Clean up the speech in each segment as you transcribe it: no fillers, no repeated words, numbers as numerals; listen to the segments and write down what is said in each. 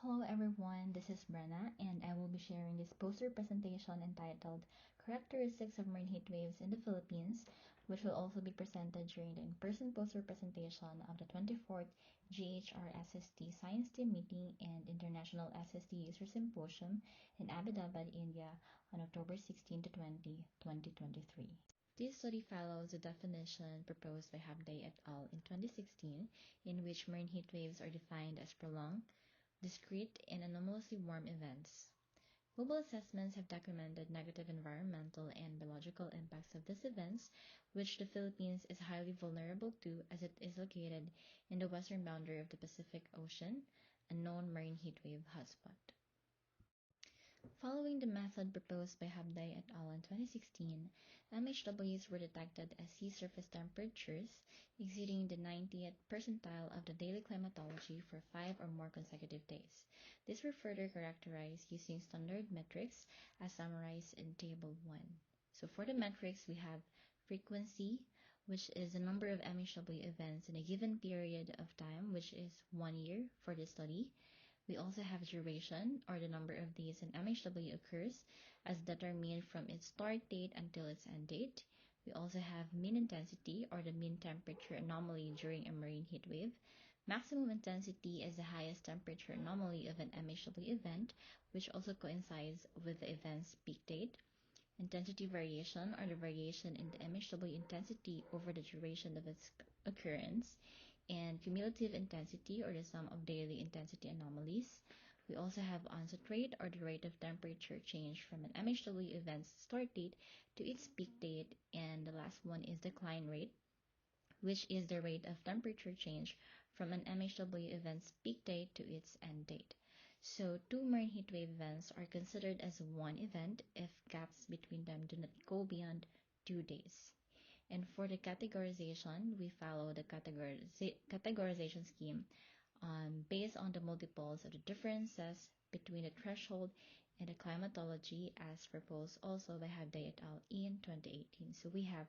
Hello everyone, this is Brenna and I will be sharing this poster presentation entitled Characteristics of Marine Heat Waves in the Philippines, which will also be presented during the in-person poster presentation of the 24th GHR SST Science Team Meeting and International SST User Symposium in Abu Dhabi, India on October 16 to 20, 2023. This study follows the definition proposed by Habday et al. In 2016, in which marine heat waves are defined as prolonged, discrete, and anomalously warm events. Global assessments have documented negative environmental and biological impacts of these events, which the Philippines is highly vulnerable to as it is located in the western boundary of the Pacific Ocean, a known marine heat wave hotspot. Following the method proposed by Habday et al. In 2016, MHWs were detected as sea surface temperatures exceeding the 90th percentile of the daily climatology for 5 or more consecutive days. These were further characterized using standard metrics as summarized in Table 1. So for the metrics, we have frequency, which is the number of MHW events in a given period of time, which is 1 year for the study. We also have duration, or the number of days an MHW occurs, as determined from its start date until its end date. We also have mean intensity, or the mean temperature anomaly during a marine heat wave. Maximum intensity is the highest temperature anomaly of an MHW event, which also coincides with the event's peak date. Intensity variation, or the variation in the MHW intensity over the duration of its occurrence, and cumulative intensity, or the sum of daily intensity anomalies. We also have onset rate, or the rate of temperature change from an MHW event's start date to its peak date, and the last one is decline rate, which is the rate of temperature change from an MHW event's peak date to its end date. So, two marine heat wave events are considered as one event if gaps between them do not go beyond 2 days. And for the categorization, we follow the categorization scheme based on the multiples of the differences between the threshold and the climatology as proposed also by Habday et al. In 2018. So we have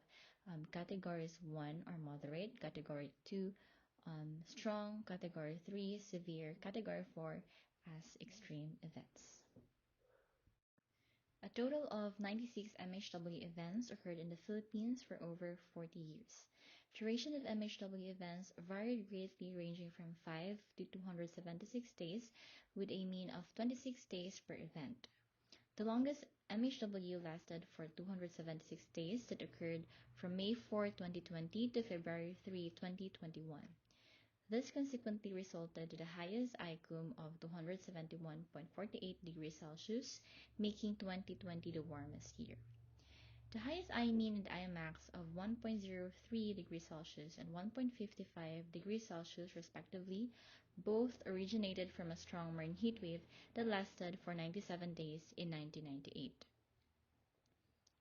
categories 1 are moderate, category 2 strong, category 3 severe, category 4 as extreme events. A total of 96 MHW events occurred in the Philippines for over 40 years. Duration of MHW events varied greatly, ranging from 5 to 276 days, with a mean of 26 days per event. The longest MHW lasted for 276 days that occurred from May 4, 2020 to February 3, 2021. This consequently resulted to the highest ICUM of 271.48 degrees Celsius, making 2020 the warmest year. The highest I-mean and I-max of 1.03 degrees Celsius and 1.55 degrees Celsius respectively, both originated from a strong marine heat wave that lasted for 97 days in 1998.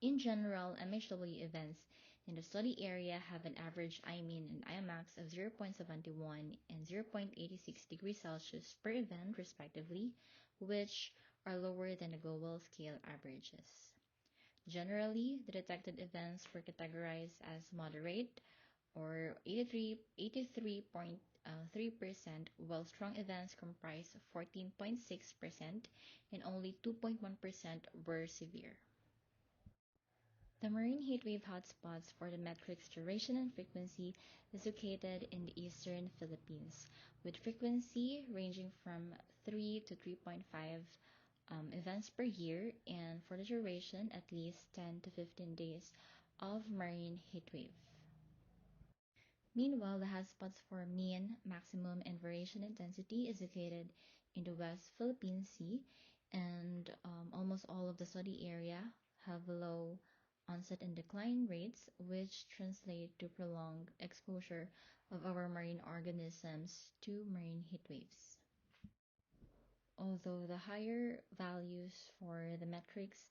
In general, MHW events in the study area have an average I-mean and I-max of 0.71 and 0.86 degrees Celsius per event respectively, which are lower than the global scale averages. Generally, the detected events were categorized as moderate, or 83.3%, while strong events comprised 14.6% and only 2.1% were severe. The marine heat wave hotspots for the metrics duration and frequency is located in the eastern Philippines, with frequency ranging from 3 to 3.5 events per year, and for the duration at least 10 to 15 days of marine heat wave. Meanwhile, the hotspots for mean, maximum, and variation intensity is located in the West Philippine Sea, and almost all of the study area have low onset and decline rates, which translate to prolonged exposure of our marine organisms to marine heat waves. Although the higher values for the metrics,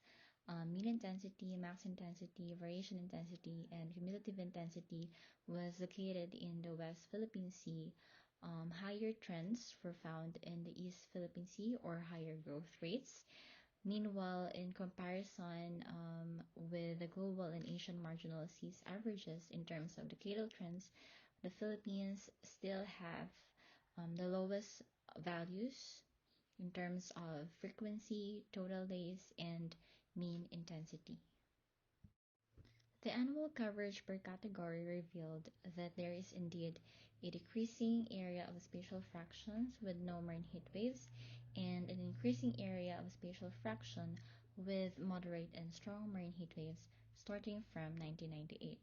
mean intensity, max intensity, variation intensity, and cumulative intensity was located in the West Philippine Sea, higher trends were found in the East Philippine Sea, or higher growth rates. Meanwhile, in comparison with the global and Asian marginal seas averages in terms of decadal trends, the Philippines still have the lowest values in terms of frequency, total days, and mean intensity. The annual coverage per category revealed that there is indeed a decreasing area of spatial fractions with no marine heat waves and an increasing area of spatial fraction with moderate and strong marine heat waves starting from 1998.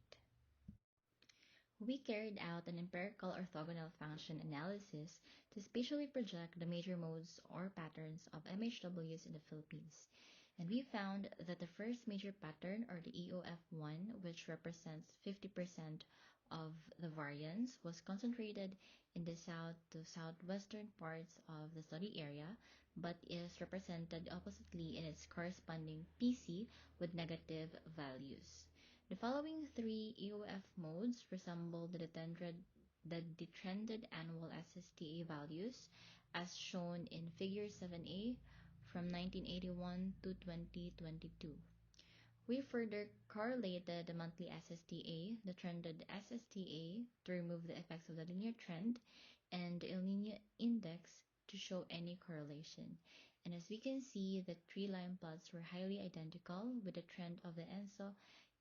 We carried out an empirical orthogonal function analysis to spatially project the major modes or patterns of MHWs in the Philippines. And we found that the first major pattern, or the EOF1, which represents 50% of the variance, was concentrated in the south to southwestern parts of the study area, but is represented oppositely in its corresponding PC with negative values. The following three EOF modes resemble the detrended annual SSTA values as shown in Figure 7a from 1981 to 2022. We further correlated the monthly SSTA, the trended SSTA, to remove the effects of the linear trend, and the El Nino index to show any correlation. And as we can see, the three line plots were highly identical with the trend of the ENSO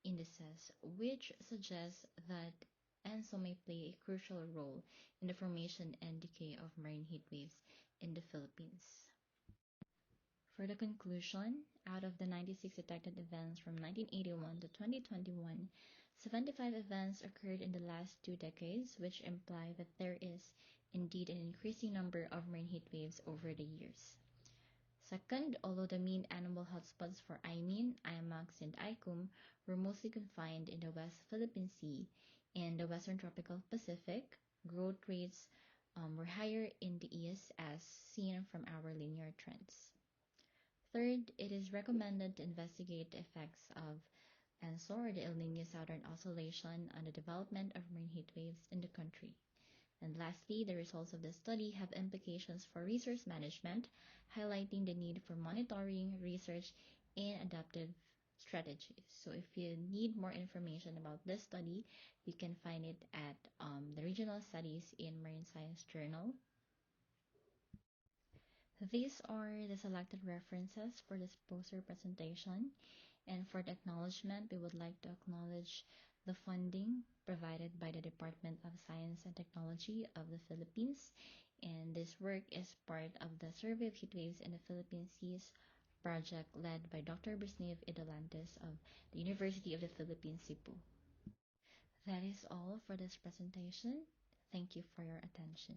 indices, which suggests that ENSO may play a crucial role in the formation and decay of marine heat waves in the Philippines. For the conclusion, out of the 96 detected events from 1981 to 2021, 75 events occurred in the last 2 decades, which imply that there is indeed an increasing number of marine heat waves over the years. Second, although the mean annual hotspots for IMEAN, IMAX, and ICUM were mostly confined in the West Philippine Sea and the Western Tropical Pacific, growth rates were higher in the east as seen from our linear trends. Third, it is recommended to investigate the effects of ENSO, or the El Niño Southern Oscillation, on the development of marine heat waves in the country. And lastly, the results of the study have implications for resource management, highlighting the need for monitoring, research, and adaptive strategies. So if you need more information about this study, you can find it at the Regional Studies in Marine Science Journal. These are the selected references for this poster presentation, and for the acknowledgement, we would like to acknowledge the funding provided by the Department of Science and Technology of the Philippines, and this work is part of the Survey of Heatwaves in the Philippine Seas project led by Dr. Brisnev Idolantes of the University of the Philippines, Cebu. That is all for this presentation. Thank you for your attention.